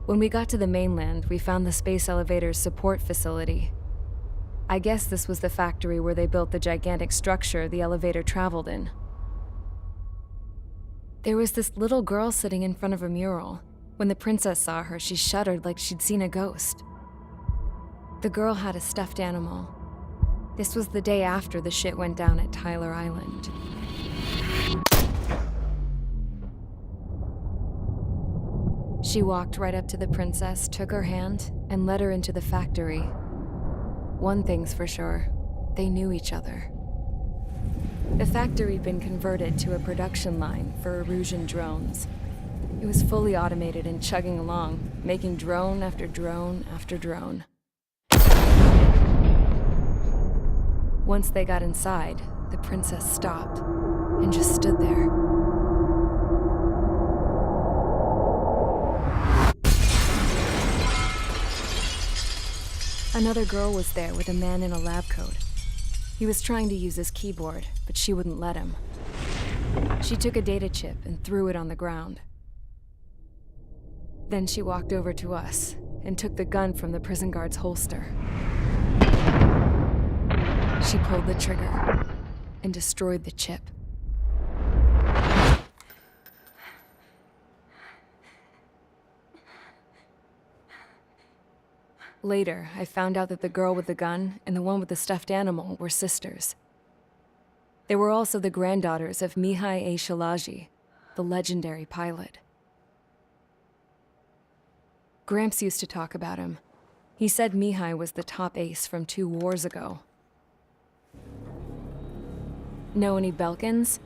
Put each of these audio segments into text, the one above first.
When we got to the mainland, we found the space elevator's support facility. I guess this was the factory where they built the gigantic structure the elevator traveled in. There was this little girl sitting in front of a mural. When the princess saw her, she shuddered like she'd seen a ghost. The girl had a stuffed animal. This was the day after the shit went down at Tyler Island. She walked right up to the princess, took her hand, and led her into the factory. One thing's for sure, they knew each other. The factory'd been converted to a production line for Erusian drones. It was fully automated and chugging along, making drone after drone after drone. Once they got inside, the princess stopped and just stood there. Another girl was there with a man in a lab coat. He was trying to use his keyboard, but she wouldn't let him. She took a data chip and threw it on the ground. Then she walked over to us and took the gun from the prison guard's holster. She pulled the trigger and destroyed the chip. Later, I found out that the girl with the gun and the one with the stuffed animal were sisters. They were also the granddaughters of Mihai A. Shalaji, the legendary pilot. Gramps used to talk about him. He said Mihai was the top ace from 2 wars ago. Know any Belkans?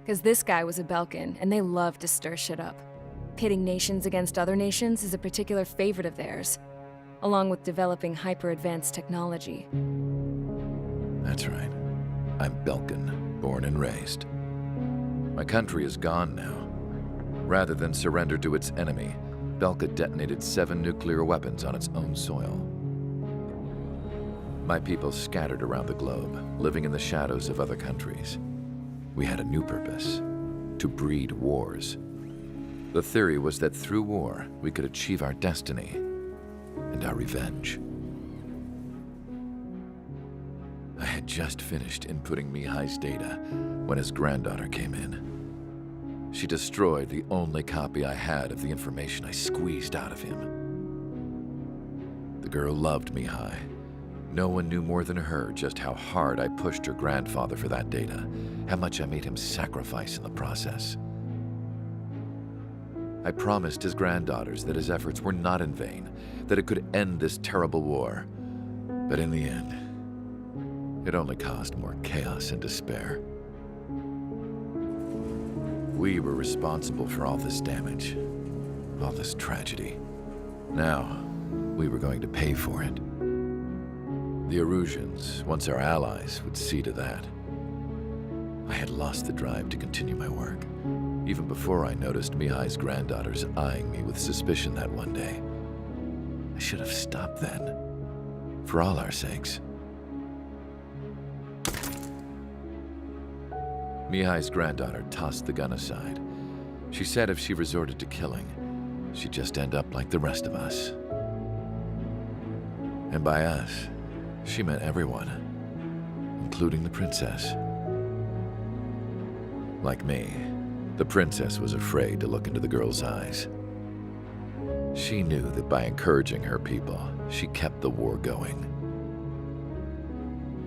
Because this guy was a Belkan, and they love to stir shit up. Pitting nations against other nations is a particular favorite of theirs, along with developing hyper-advanced technology. That's right. I'm Belkan, born and raised. My country is gone now. Rather than surrender to its enemy, Belka detonated 7 nuclear weapons on its own soil. My people scattered around the globe, living in the shadows of other countries. We had a new purpose: to breed wars. The theory was that through war, we could achieve our destiny and our revenge. I had just finished inputting Mihai's data when his granddaughter came in. She destroyed the only copy I had of the information I squeezed out of him. The girl loved Mihai. No one knew more than her just how hard I pushed her grandfather for that data, how much I made him sacrifice in the process. I promised his granddaughters that his efforts were not in vain, that it could end this terrible war. But in the end, it only caused more chaos and despair. We were responsible for all this damage, all this tragedy. Now, we were going to pay for it. The Erusians, once our allies, would see to that. I had lost the drive to continue my work, even before I noticed Mihai's granddaughters eyeing me with suspicion that one day. I should have stopped then, for all our sakes. Mihai's granddaughter tossed the gun aside. She said if she resorted to killing, she'd just end up like the rest of us. And by us, she meant everyone, including the princess. Like me, the princess was afraid to look into the girl's eyes. She knew that by encouraging her people, she kept the war going.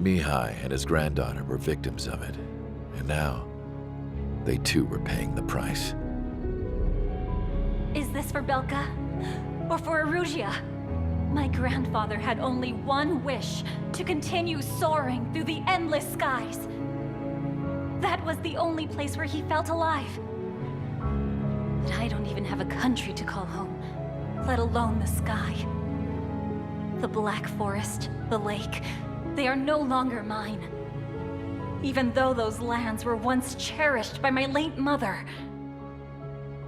Mihai and his granddaughter were victims of it, and now they too were paying the price. Is this for Belka? Or for Erusia? My grandfather had only one wish: to continue soaring through the endless skies. That was the only place where he felt alive. But I don't even have a country to call home, let alone the sky. The Black Forest, the lake, they are no longer mine. Even though those lands were once cherished by my late mother.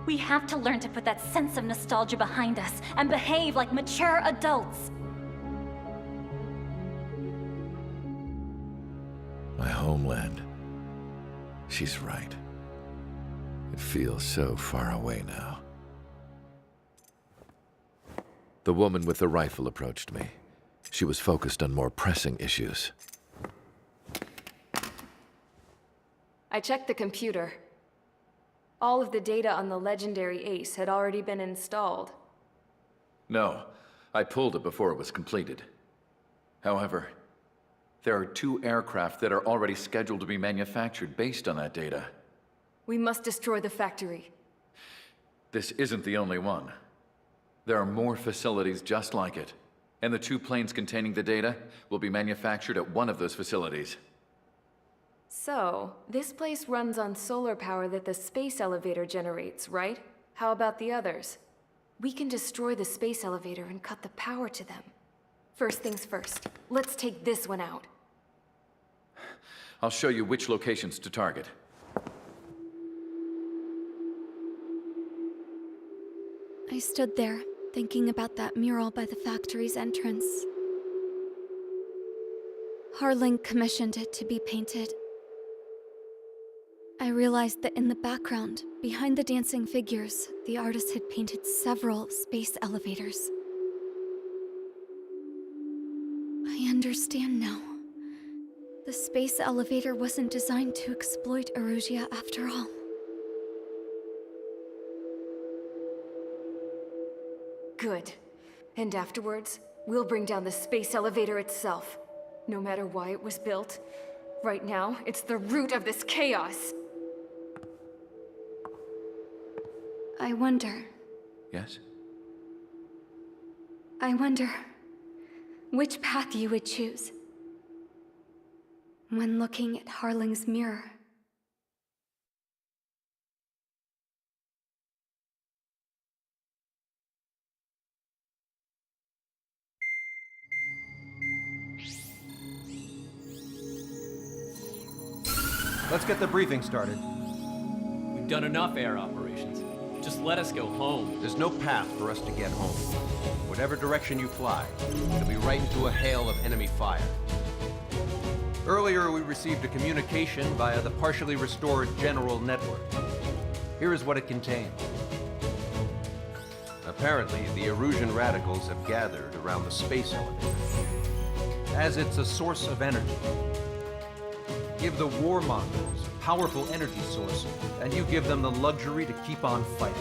We have to learn to put that sense of nostalgia behind us and behave like mature adults. My homeland. She's right. It feels so far away now. The woman with the rifle approached me. She was focused on more pressing issues. I checked the computer. All of the data on the legendary Ace had already been installed. No, I pulled it before it was completed. However, there are 2 aircraft that are already scheduled to be manufactured based on that data. We must destroy the factory. This isn't the only one. There are more facilities just like it, and the 2 planes containing the data will be manufactured at one of those facilities. So, this place runs on solar power that the space elevator generates, right? How about the others? We can destroy the space elevator and cut the power to them. First things first, let's take this one out. I'll show you which locations to target. I stood there, thinking about that mural by the factory's entrance. Harling commissioned it to be painted. I realized that in the background, behind the dancing figures, the artist had painted several space elevators. I understand now. The space elevator wasn't designed to exploit Erusia after all. Good. And afterwards, we'll bring down the space elevator itself. No matter why it was built, right now, it's the root of this chaos. I wonder Yes? which path you would choose when looking at Harling's mirror. Let's get the briefing started. We've done enough air operations. Just let us go home. There's no path for us to get home. Whatever direction you fly, it'll be right into a hail of enemy fire. Earlier, we received a communication via the partially restored general network. Here is what it contained. Apparently, the Erusian radicals have gathered around the space elevator, as it's a source of energy. Give the warmongers a powerful energy source, and you give them the luxury to keep on fighting.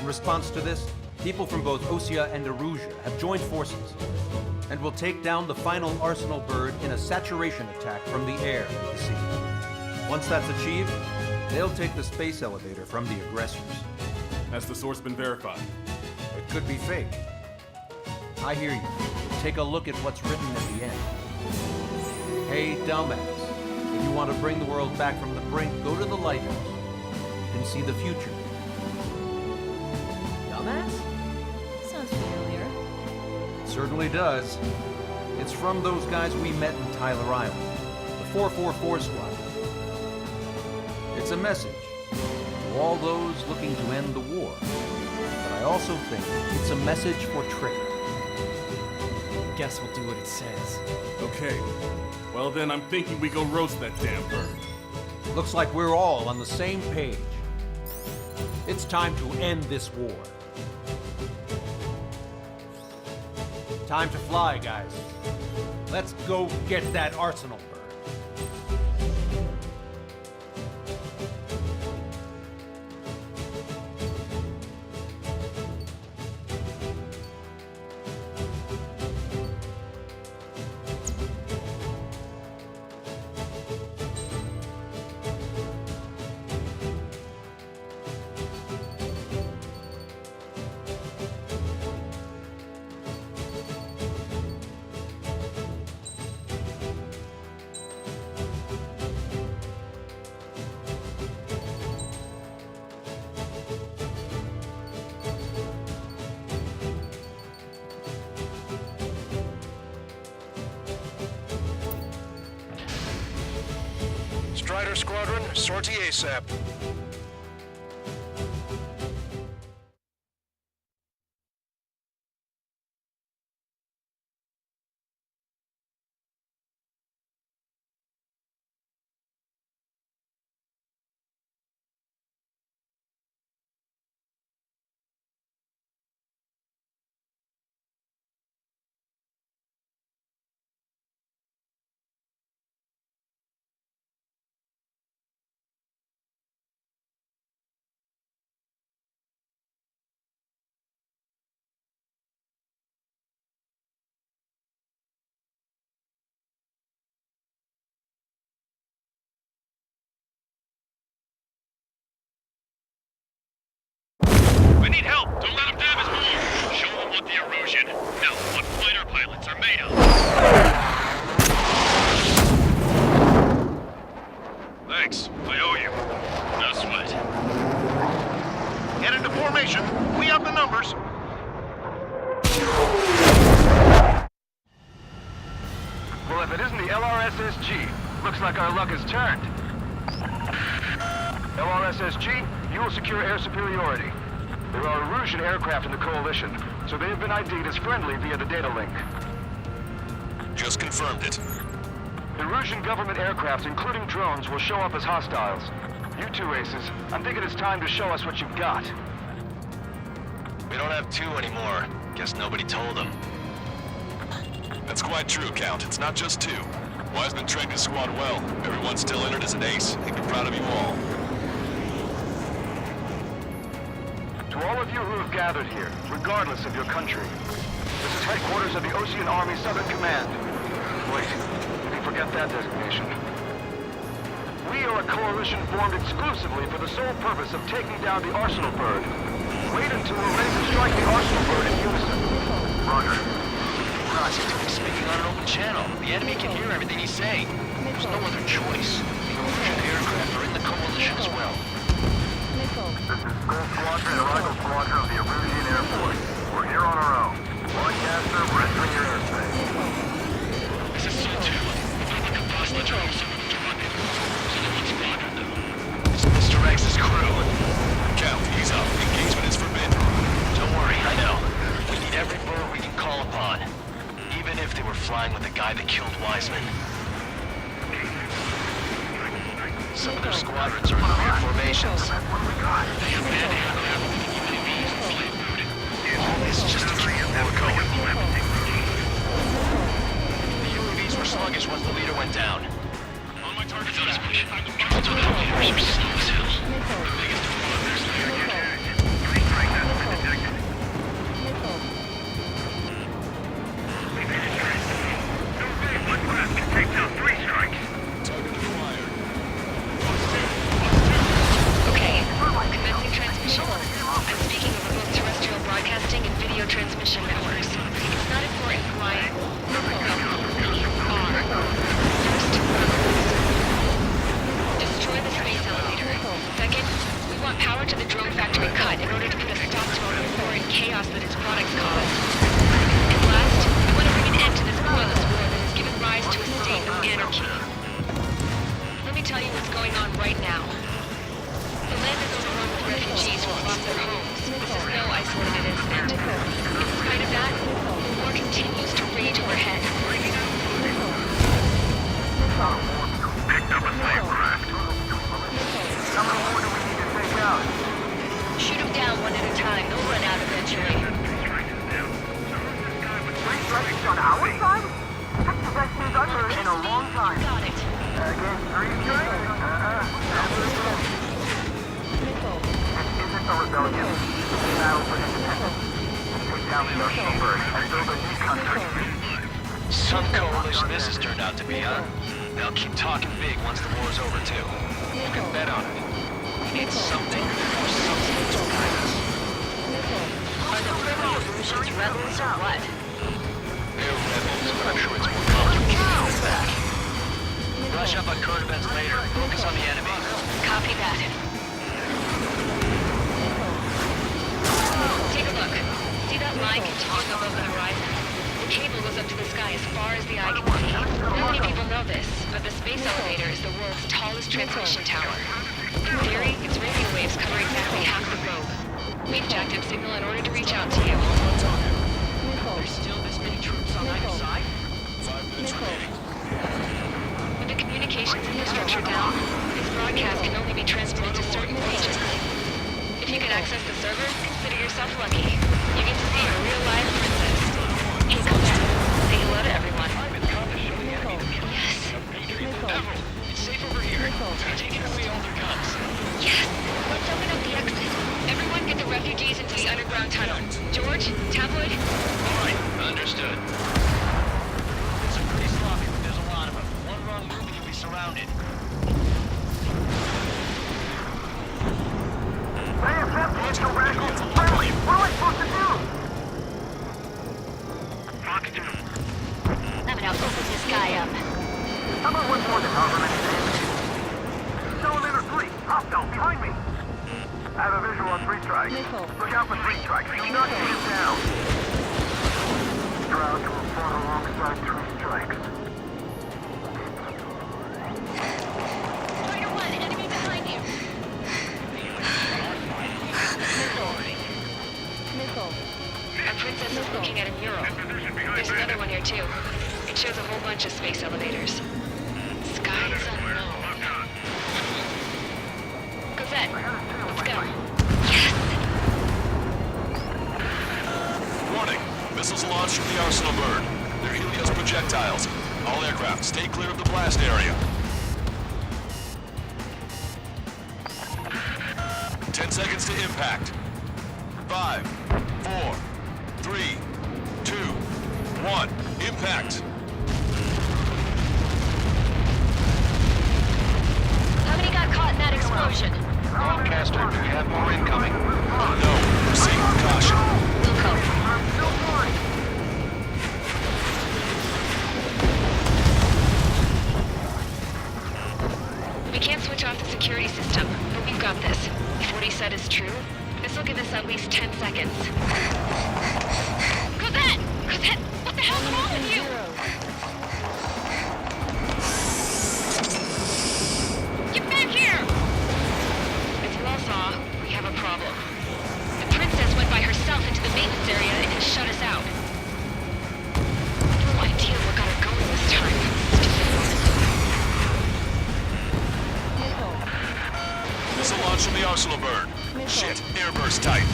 In response to this, people from both Osea and Erusia have joined forces, and will take down the final Arsenal bird in a saturation attack from the air to the sea. Once that's achieved, they'll take the space elevator from the aggressors. Has the source been verified? It could be fake. I hear you. Take a look at what's written at the end. Hey, dumbass. If you want to bring the world back from the brink, go to the Lighthouse. You can see the future. Dumbass? Sounds familiar. It certainly does. It's from those guys we met in Tyler Island, the 444 squad. It's a message to all those looking to end the war. But I also think it's a message for Trigger. Guess we'll do what it says. Okay. Well then, I'm thinking we go roast that damn bird. Looks like we're all on the same page. It's time to end this war. Time to fly, guys. Let's go get that Arsenal bird. Strider Squadron, sortie ASAP. Get into formation. We have the numbers. Well, if it isn't the LRSSG, looks like our luck has turned. LRSSG, you will secure air superiority. There are Erusian aircraft in the Coalition, so they have been ID'd as friendly via the data link. Just confirmed it. Erusian government aircraft, including drones, will show up as hostiles. You two aces, I'm thinking it's time to show us what you've got. We don't have 2 anymore. Guess nobody told them. That's quite true, Count. It's not just 2. Wiseman trained his squad well. Everyone's still entered as an ace. He'd be proud of you all. To all of you who have gathered here, regardless of your country, this is headquarters of the Ocean Army Southern Command. Wait, you can forget that designation. We are a coalition formed exclusively for the sole purpose of taking down the Arsenal Bird. Wait until we're ready to strike the Arsenal Bird in unison. Roger. Ross, he's speaking on an open channel. The enemy can hear everything he's saying. There's no other choice. The Erusian aircraft are in the coalition as well. This is Gold Squadron and Rival Squadron of the Erusian Air Force. We're here on our own. Broadcaster, we're entering your airspace. This is C2. The composite are also interrupted. Squadron, though. This is Mr. X's crew. Count, ease up. Engagement is forbidden. Don't worry, I know. We need every bird we can call upon. Even if they were flying with the guy that killed Wiseman. Some of their squadrons are in weird formations. They have manhandled UAVs and flight food. All this just to keep the war going. The UAVs were sluggish once the leader went down. On my target position. Drones with elevators are slow as hell. The biggest one of theirs there. Three strike has been detected. One craft can take down 3 strikes. Okay, commencing transmission. I'm speaking over both terrestrial broadcasting and video transmission networks. It's not important why. First, destroy the space elevator. Second, we want power to the drone factory cut in order to put a stop to the euphoric chaos that its products cause. And last, we want to bring an end to this pointless war that has given rise to a state of anarchy. Let me tell you what's going on right now. The land is overrun with refugees who have lost their homes. This is no isolated incident. In spite of that, the war continues to rage overhead. Picked up a slave craft. How many more do we need to take out? Shoot them down one at a time. They'll run out eventually. 3 strikes on our side? That's the best news I've heard in a long time. Got it. Again, 3 strikes? This isn't a rebellion. It's a battle for independence. Take down the Arsenal Bird and build a new country. Some coalition this has turned out to be, huh? They'll keep talking big once the war's over, too. You can bet on it. It's something or something to guide us. Are the revolutions rebels or what? They're rebels, but I'm sure it's more complicated than that. Brush up on current events later. Focus on the enemy. Copy that. Take a look. See that line continuing above the horizon? The cable goes up to the sky as far as the eye can see. Not many people know this, but the space elevator is the world's tallest transmission tower. In theory, its radio waves cover exactly half the globe. We've jacked up signal in order to reach out to you. There's still this many troops on either side? 5 minutes remaining. With the communications infrastructure down, this broadcast can only be transmitted to certain regions. If you can access the server, consider yourself lucky. You get to see a real-life princess. Hey, come back. Say hello to everyone. Yes. Emerald, it's safe over here. They're taking away all their guns. Yes. Let's open up the exit. Everyone get the refugees into the underground tunnel. George, Tabloid. All right, understood. It's a pretty sloppy, but there's a lot of them. One wrong move and you'll be surrounded. Let's go back. What am I supposed to do? Fox 2. I'm gonna open this guy up. How about one more than however many days? Elevator 3, hostile behind me. I have a visual on 3 strikes. Look out for 3 strikes. Do not shoot him down. Proud to have fought alongside 3 strikes. Fighter 1, enemy behind you. Our princess is looking at a mural. There's another one here too. It shows a whole bunch of space elevators. Skies unknown. Cosette, let's go. Yes! Warning. Missiles launched from the Arsenal bird. They're Helios projectiles. All aircraft, stay clear of the blast area. 10 seconds to impact. 5, 4, 3, 2, 1. Impact. How many got caught in that explosion? Lancaster, do we have more incoming? No. Proceed with caution. Wilco. We can't switch off the security system, but we've got this. If what he said is true, this will give us at least 10 seconds. Cosette! Cosette! What the hell's wrong with you? Get back here! As you all saw, we have a problem. The princess went by herself into the maintenance area and it shut us out. No idea what got her going this time. Missile launch from the Arsenal bird. Shit, airburst tight.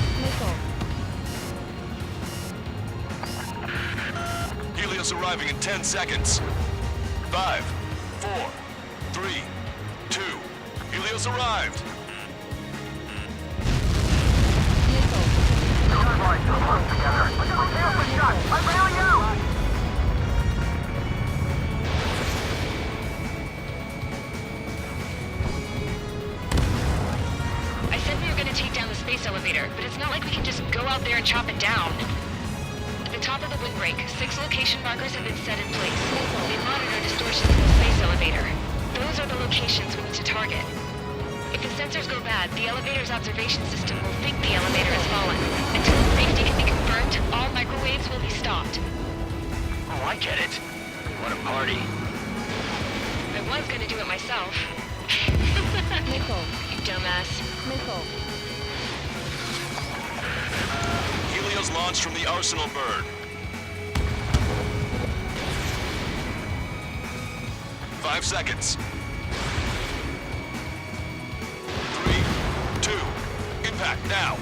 Helios arriving in 10 seconds. 5, 4, 3, 2. Helios arrived. I said we were gonna take down the space elevator, but it's not like we can just go out there and chop it down. At the top of the windbreak, 6 location markers have been set in place. They monitor distortions in the space elevator. Those are the locations we need to target. If the sensors go bad, the elevator's observation system will think the elevator has fallen. Until safety can be confirmed, all microwaves will be stopped. Oh, I get it. What a party. I was gonna do it myself. You dumbass. Helios launched from the Arsenal bird. 5 seconds. 3, 2. Impact now.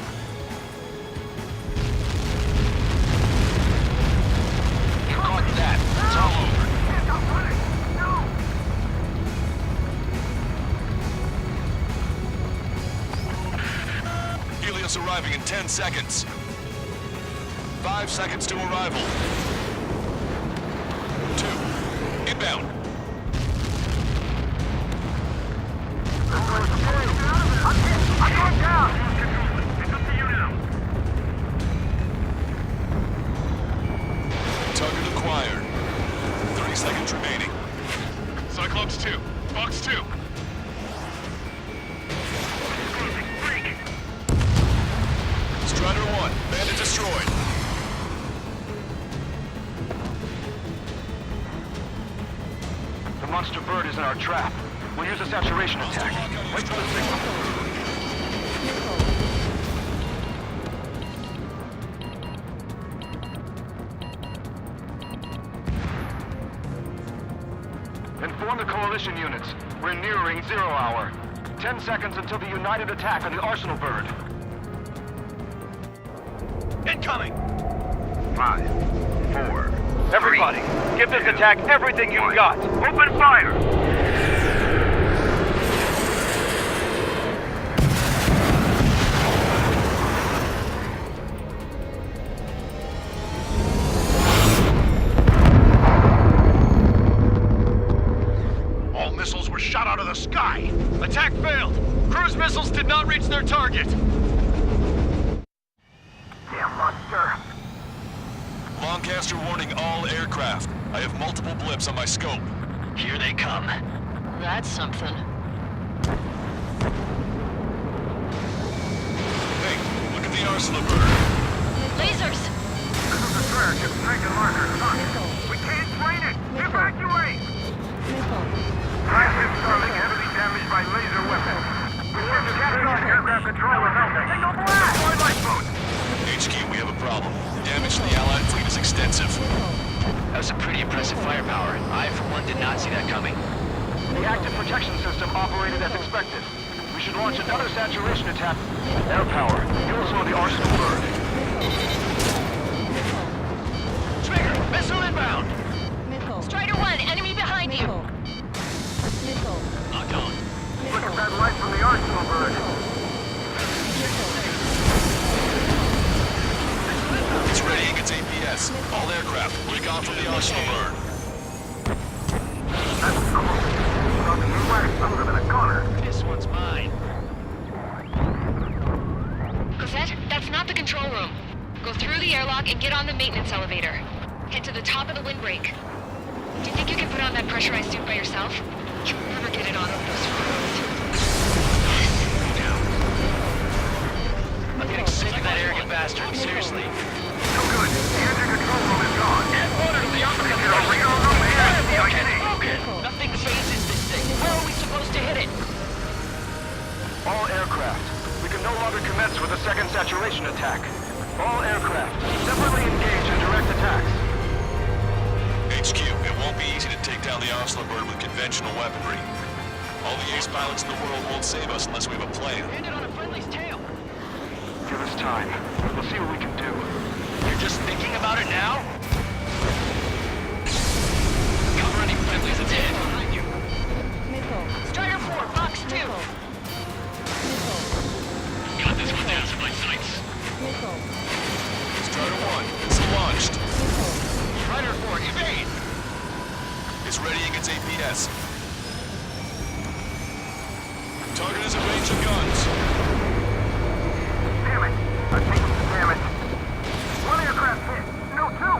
You caught that. It's all over. Helios arriving in 10 seconds. 5 seconds to arrival. 2. Inbound. I'm going down! It's up to you now. Target acquired. 30 seconds remaining. Cyclops 2. Fox 2. Strider 1. Bandit destroyed. The monster bird is in our trap. We'll use a saturation attack. Wait for the signal. Inform the coalition units. We're nearing 0 hour. 10 seconds until the united attack on the Arsenal bird. Incoming! 5, 4. Everybody, give this attack everything you've got. Open fire! All missiles were shot out of the sky! Attack failed! Cruise missiles did not reach their target! Damn monster! Lancaster warning all aircraft. I have multiple blips on my scope. Here they come. That's something. arsenal bird. Lasers! This is the trash. It's taking markers. We can't train it! Evacuate! Flagship Starling heavily damaged by laser weapons. We should just get on aircraft control without the signal blast! Deploy lifeboat! HQ, we have a problem. The damage to the Allied fleet is extensive. That was some pretty impressive firepower. I, for one, did not see that coming. The active protection system operated as expected. We should launch another saturation attack. Air power. You'll slow the arsenal bird. Trigger, missile inbound! Strider 1, enemy behind you! Locked on. Look at that light from the arsenal bird. It's readying its APS. All aircraft, recon from the arsenal bird. That's cool. Something you wax some of in a corner. This one's mine. Cosette, that's not the control room. Go through the airlock and get on the maintenance elevator. Head to the top of the windbreak. Do you think you can put on that pressurized suit by yourself? You'll never get it on over those roads. I'm getting sick of that arrogant bastard. Seriously. No good. The engine control room is gone. Add water to the operating Get a real room here. It's broken. Nothing phases this thing. Where are we supposed to hit it? All aircraft. We can no longer commence with a second saturation attack. All aircraft. Separately engage in direct attacks. HQ, it won't be easy to take down the arsenal bird with conventional weaponry. All the ace pilots in the world won't save us unless we have a plan. Landed on a friendly's tail. Give us time. We'll see what we can do. You're just thinking about it now? Cover any friendlies that's ahead behind you. Strider 4, box 2! Got this one down to my sights. Strider 1, it's launched. Strider 4, evade! It's readying its APS. Target is in range of guns. Damn it. I've taken some damage. One aircraft hit. No, two.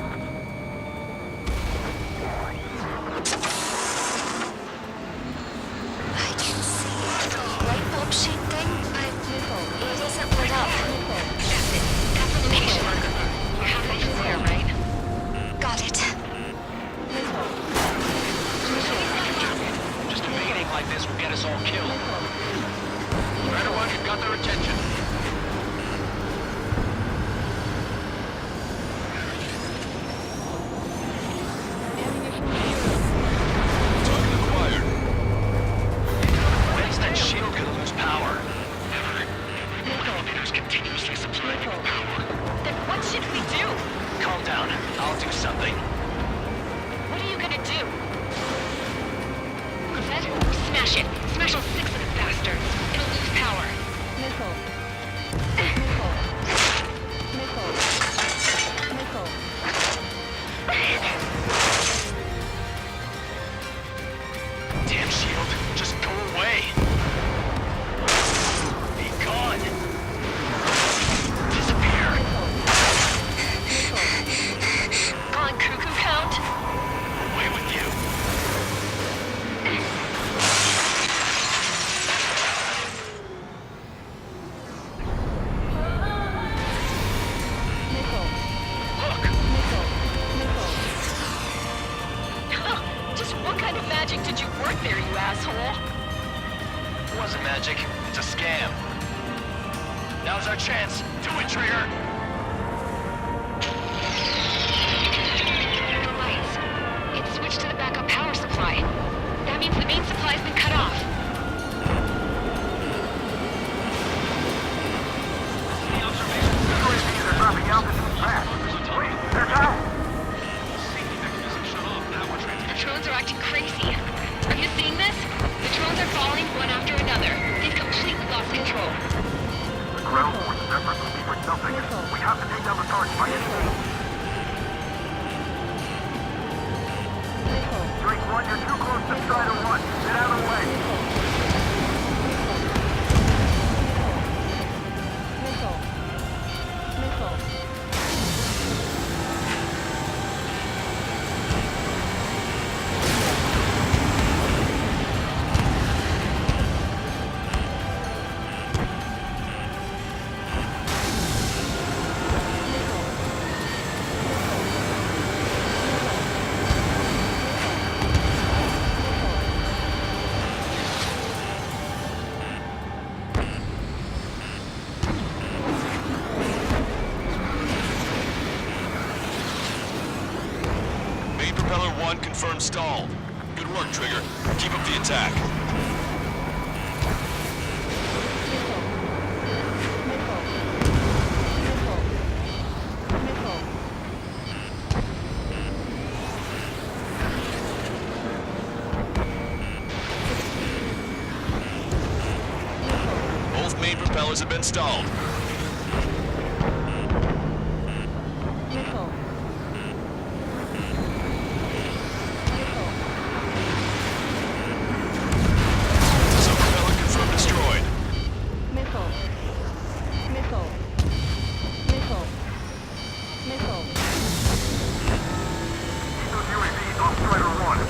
I can see it. Light bulb shaped thing, but it isn't lit up. That's it. That's the location marker. You have it from there, right? Got it. Just evading like this will get us all killed. Strider 1, you've got their attention. Target acquired. When's that shield gonna lose power? Never. Elevators continuously supply me with power. Then what should we do? Calm down. I'll do something. What are you gonna do? Cosette, smash it. Smash all 6 of the bastards. It'll lose power. Damn shield, just go away. Be gone. Disappear. On cuckoo count. Away with you. Just what kind of magic did you work there, you asshole? It wasn't magic. It's a scam. Now's our chance. Do it, Trigger. The lights. It's switched to the backup power supply. That means the main supply's been cut off. The observation. They're dropping altitude fast. Wait, they're down. Safety mechanism shut off. Now we're The drones are acting crazy. Are you seeing this? The drones are falling one after another. They've completely lost control. The ground forces effort will be for nothing. We have to take down the target by any means. Drake 1, you're too close to Strider 1. Get out of the way. confirmed stalled. Good work, Trigger. Keep up the attack. Both main propellers have been stalled. Sub-propeller confirmed destroyed. UAV off Strider 1.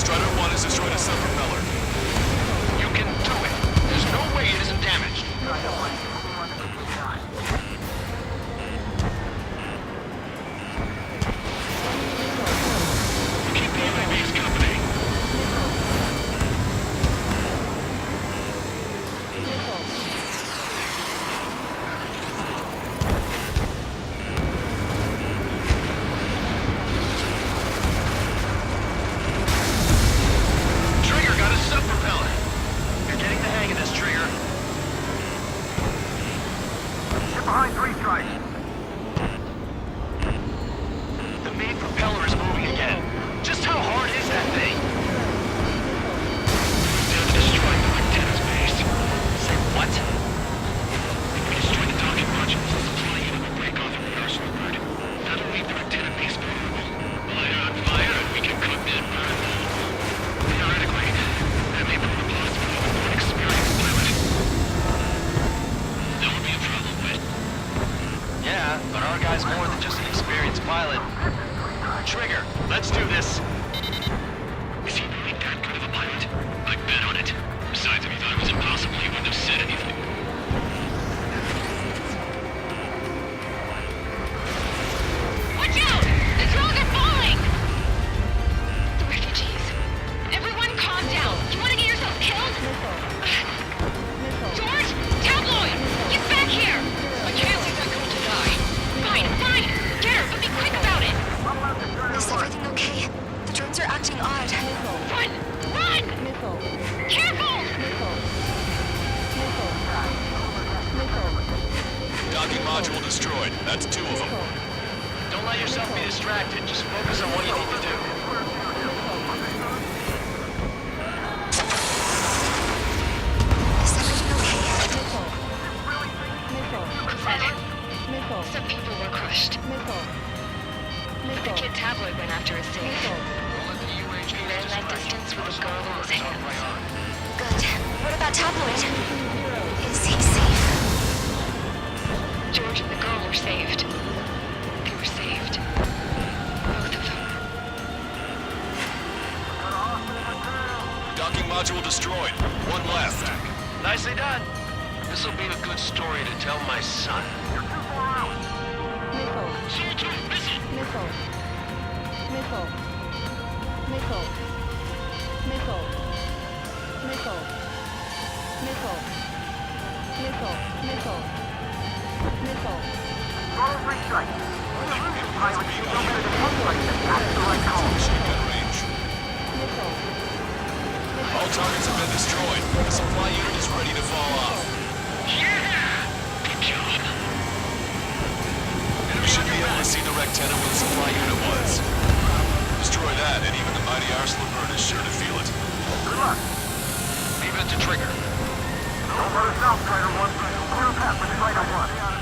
Strider 1 has destroyed a sub-propeller. You can do it. There's no way it isn't damaged. Keep the UAVs company. Trigger got a sub-propeller. You're getting the hang of this, Trigger. Get behind 3 strikes. The main propeller is moving again. Just how hard is that thing? They're destroying the antenna's base. Say what? If we destroy the target module, the supply unit will break off and reverse forward. That'll leave the antenna base vulnerable. Light her on fire and we can cook that burn. Theoretically, that may prove plausible for an experienced pilot. That would be a problem, but... Yeah, but our guy's more than just an experienced pilot. Trigger, let's do this. Is he really that good of a pilot? I'd bet on it. Besides, if he thought it was impossible, he wouldn't have said anything. Watch out! The drones are falling! The refugees. Everyone calm down. You want to get yourself killed? George! Tabloid! Get back here! I can't leave that girl to die. Fine, fine! Get her, but be quick about it! Is everything okay? The drones are acting odd. Run! Run! Careful! Docking module destroyed. That's 2 of them. Don't let yourself be distracted. Just focus on what you need to do. Is everything okay? Some people were crushed. But the kid Tabloid went after his safe. He ran that distance with a girl in his hands. Good. What about Tabloid? Is he safe? George and the girl were saved. They were saved. Both of them. Docking module destroyed. 1 left. Nicely done. This'll be a good story to tell my son. Total 3 strikes. Pilot, you know better than most like this. That's the right call. Shotgun range. All targets have been destroyed. The supply unit is ready to fall off. Good job. You should be able to see the rectangle where the supply unit was. Destroy that, and even the mighty Arslan bird is sure to feel it. Good luck. Leave it to Trigger. Don't let us out, Strider 1. Clear path for Strider 1.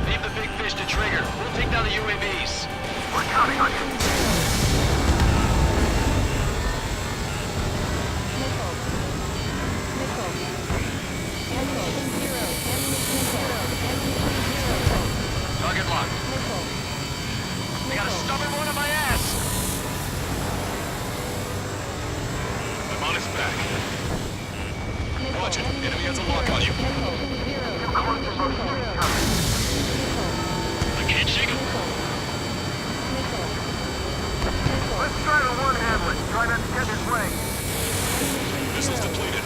Leave the big fish to Trigger. We'll take down the UAVs. We're counting on you. Target locked. We got a stubborn one of Try not to get in his way. Missiles depleted.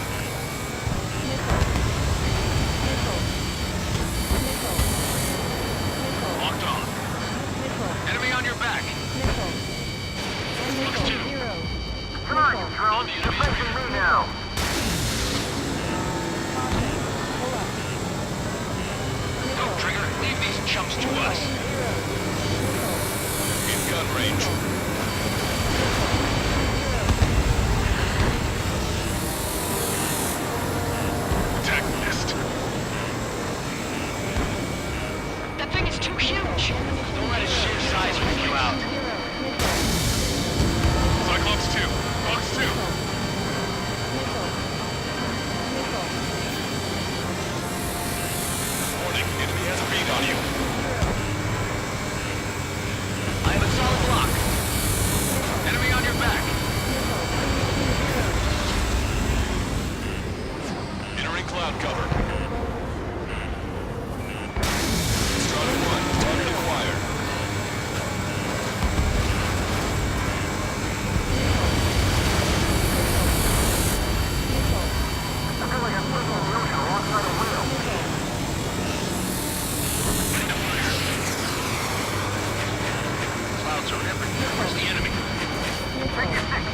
Locked on. Enemy on your back. Looks two. Come on, you drones. You're facing me now. Go, Trigger. Leave these chumps to us. In gun range. Tech missed. That thing is too huge. Don't let its sheer size freak you out. Cyclops 2. Fox 2. Warning, enemy has a bead on you. I have a solid block. Enemy on your back. Entering cloud cover. Strike 1, target acquired. I feel like I'm sitting on the ocean alongside a whale. Clouds are everywhere. Where's the enemy? Take your pick.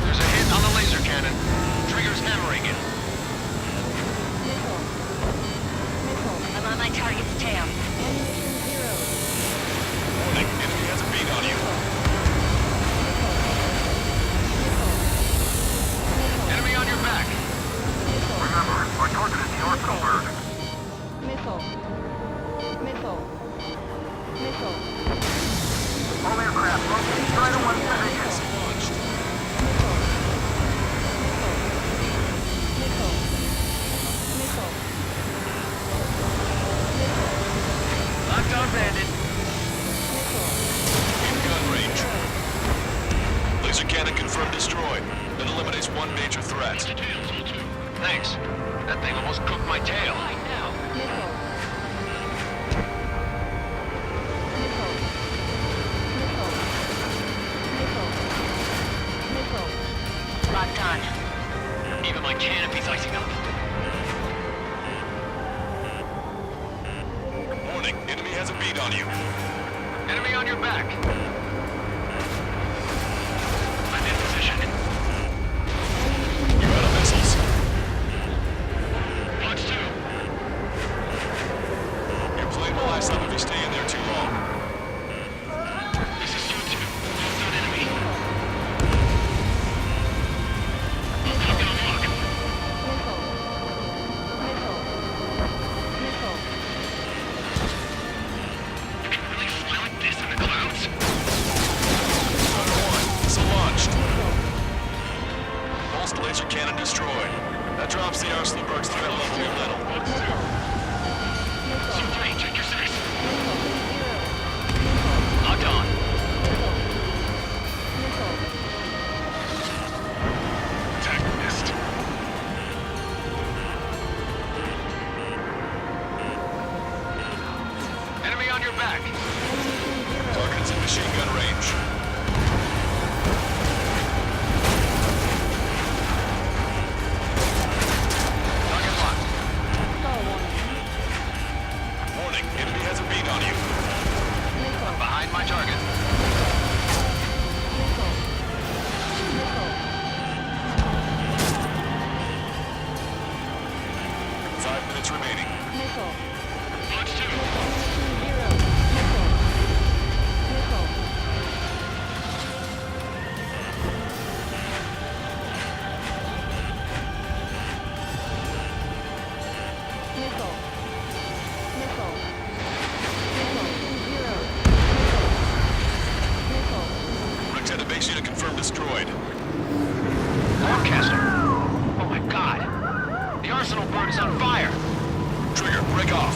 There's a hit on the laser cannon. Trigger's hammering it. I'm on my target's tail. Warning, enemy has a bead on you. Enemy on your back. Remember, our target is the orbital bird. All aircraft located inside of 1 Missile launched. Locked on, Bandit. In gun range. Laser cannon confirmed destroyed. That eliminates one major threat. Thanks. That thing almost cooked my tail. Locked on. Even my canopy's icing up. Warning, enemy has a bead on you. Enemy on your back. I'm in position. You're out of missiles. Blocks 2. Your plane will ice up if you stay in there too long. This is Suit 2. Locked on enemy. I've got a lock. You can really fly like this in the clouds? Number 1, missile launched. Pulsed laser cannon destroyed. That drops the Arsenal Bird's threat level a little. Suit 3, check your 6. Locked on. Attack missed. Enemy on your back. Target's in machine gun range. Target locked. Warning, enemy has a bead on you. I'm behind my target. 5 minutes remaining. Blocks 2. Lieutenant base unit confirmed destroyed. Lancaster. Oh my god. The Arsenal Bird is on fire. Trigger, break off.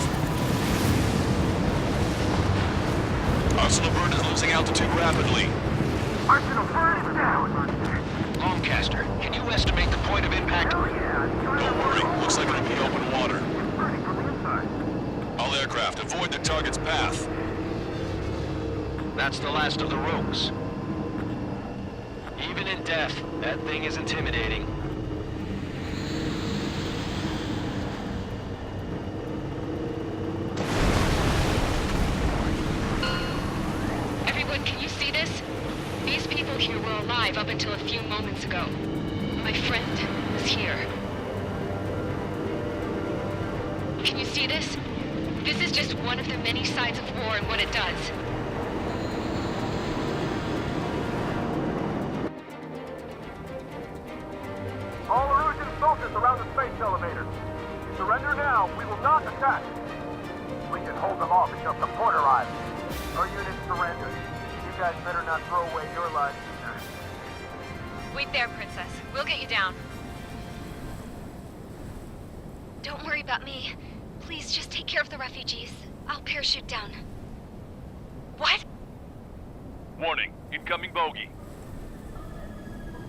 Arsenal Bird is losing altitude rapidly. Arsenal bird is down. Lancaster, can you estimate the point of impact? Don't worry, looks like it'll be open water. Burning from the inside. All aircraft, avoid the target's path. That's the last of the rooms. That thing is intimidating. Everyone, can you see this? These people here were alive up until a few moments ago. My friend was here. Can you see this? This is just one of the many sides of war and what it does. All Erusian soldiers around the space elevator. Surrender now. We will not attack. We can hold them off until support arrives. Our unit surrenders. You guys better not throw away your lives either. Wait there, Princess. We'll get you down. Don't worry about me. Please, just take care of the refugees. I'll parachute down. What? Warning, incoming bogey.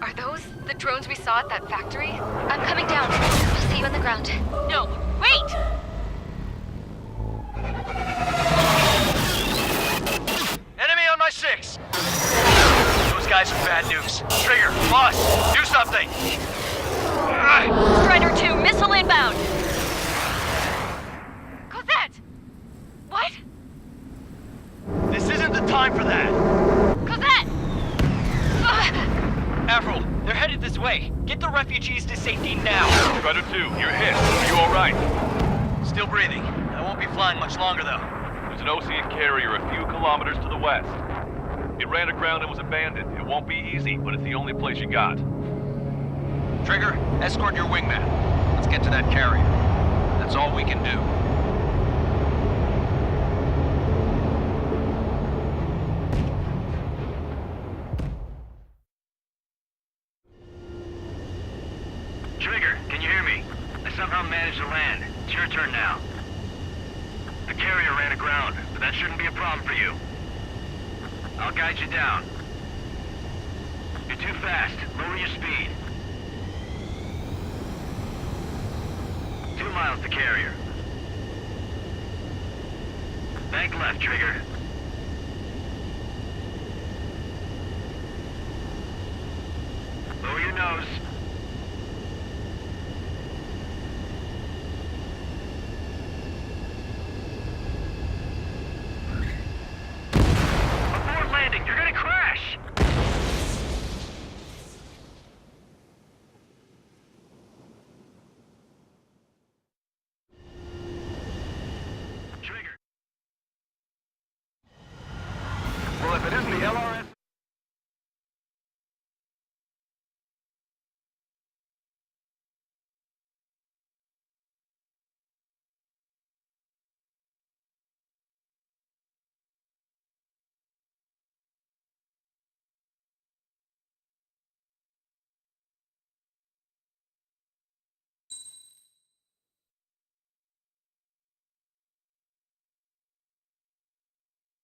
Are those the drones we saw at that factory? I'm coming down. I'll see you on the ground. No, wait! Enemy on my 6! Those guys are bad news. Trigger, boss, do something! Strider 2, missile inbound! Cosette! What? This isn't the time for that! Cosette! Avril, they're headed this way. Get the refugees to safety now. Strider 2, you're hit. Are you alright? Still breathing. I won't be flying much longer, though. There's an Ocean carrier a few kilometers to the west. It ran aground and was abandoned. It won't be easy, but it's the only place you got. Trigger, escort your wingman. Let's get to that carrier. That's all we can do. Trigger, can you hear me? I somehow managed to land. It's your turn now. The carrier ran aground, but that shouldn't be a problem for you. I'll guide you down. You're too fast. Lower your speed. 2 miles to carrier. Bank left, Trigger.